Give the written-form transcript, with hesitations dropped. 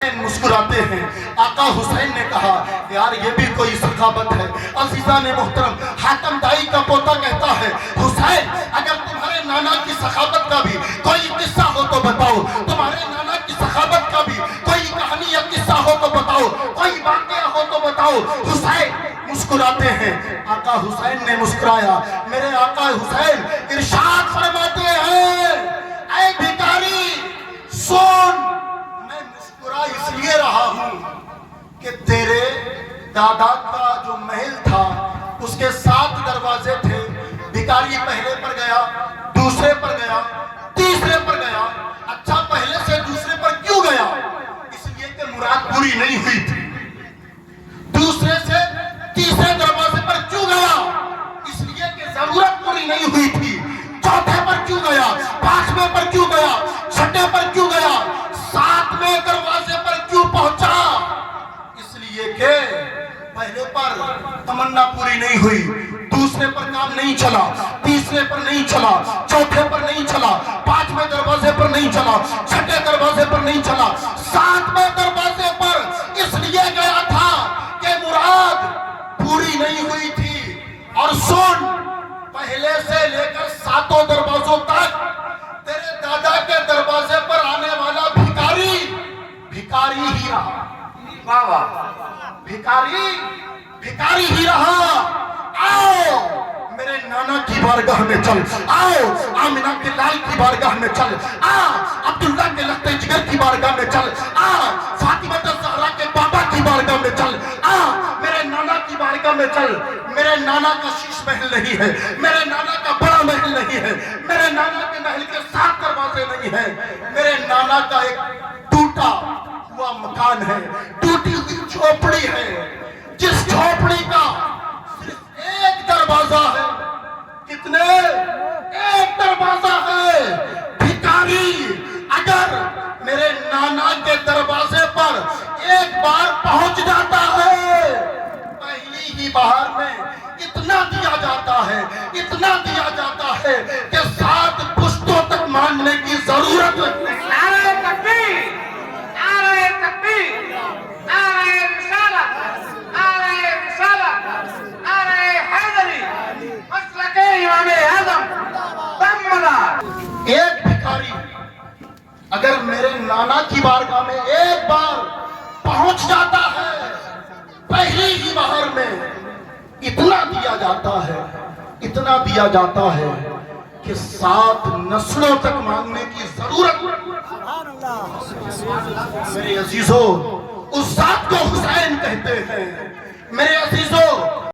مسکراتے ہیں. آقا حسین نے کہا یار یہ بھی کوئی سخاوت ہے. عزیزان محترم حاتم دائی کا پوتا کہتا ہے حسین اگر تمہارے نانا کی سخاوت کا بھی کوئی قصہ ہو تو بتاؤ, تمہارے نانا کی سخاوت کا بھی کوئی کہانی یا قصہ ہو تو بتاؤ, کوئی واقعہ ہو تو بتاؤ. حسین مسکراتے ہیں. آقا حسین نے مسکرایا. میرے آقا حسین ارشاد فرماتے ہیں اے بھکاری سن, اس لیے رہا ہوں کہ تیرے دادا کا جو محل تھا اس کے 7 دروازے تھے. بھکاری پہلے پر گیا, دوسرے پر گیا, تیسرے پر گیا. اچھا پہلے سے دوسرے پر کیوں گیا؟ اس لیے کہ مراد پوری نہیں ہوئی تھی. دوسرے سے تیسرے دروازے پر کیوں گیا؟ اس لیے کہ ضرورت پوری نہیں ہوئی تھی. چوتھے پر کیوں گیا؟ 5ویں پر کیوں گیا؟ 6 پر کیوں گیا؟ 7ویں دروازے پر کیوں پہنچا؟ اس لیے کہ پہلے پر تمنا پوری نہیں ہوئی, دوسرے پر کام نہیں چلا, تیسرے پر نہیں چلا, چوتھے پر نہیں چلا, 5ویں دروازے پر نہیں چلا, 6 دروازے پر نہیں چلا, 7ویں دروازے پر اس لیے گیا تھا کہ مراد پوری نہیں ہوئی تھی. اور سن, پہلے سے لے کر 7 دروازوں تک تیرے دادا کے دروازے پر آنے والا بھکاری ہی رہا. بھکاری ہی رہا. آؤ میرے نانا کی بارگاہ میں چل, آؤ آمنہ کے لال کی بارگاہ میں چل, عبداللہ کے لخت جگر کی بارگاہ میں چل, فاطمہ الزہرا کے بابا کی بارگاہ میں چل, میرے نانا کی بارگاہ میں چل. میرے نانا کا شیش محل نہیں ہے, میرے نانا کا بڑا محل نہیں ہے, میرے نانا کے محل کے 7 دروازے نہیں ہیں. میرے نانا کا ایک ٹوٹا ہوا مکان ہے, ٹوٹی ہوئی جھوپڑی ہے, جس جھوپڑی کا صرف ایک دروازہ ہے. کتنے؟ ایک دروازہ ہے. بھکاری اگر میرے نانا کے دروازے پر ایک بار پہنچ جاتا ہے, پہلی ہی بہار میں اتنا دیا جاتا ہے, اتنا دیا جاتا ہے کہ 7 پشتوں تک ماننے کی ضرورت نہیں. نعرہ تکبیر, نعرہ تکبیر, نعرہ رسالت, نعرہ رسالت, نعرہ حیدری, مسلک امام اعظم تمنا. ایک بھکاری اگر میرے نانا کی بارگاہ میں ایک بار پہنچ جاتا ہے, پہلی ہی بہار میں اتنا دیا جاتا ہے, اتنا دیا جاتا ہے کہ 7 نسلوں تک مانگنے کی ضرورت. میرے عزیزوں, اس ذات کو حسین کہتے ہیں.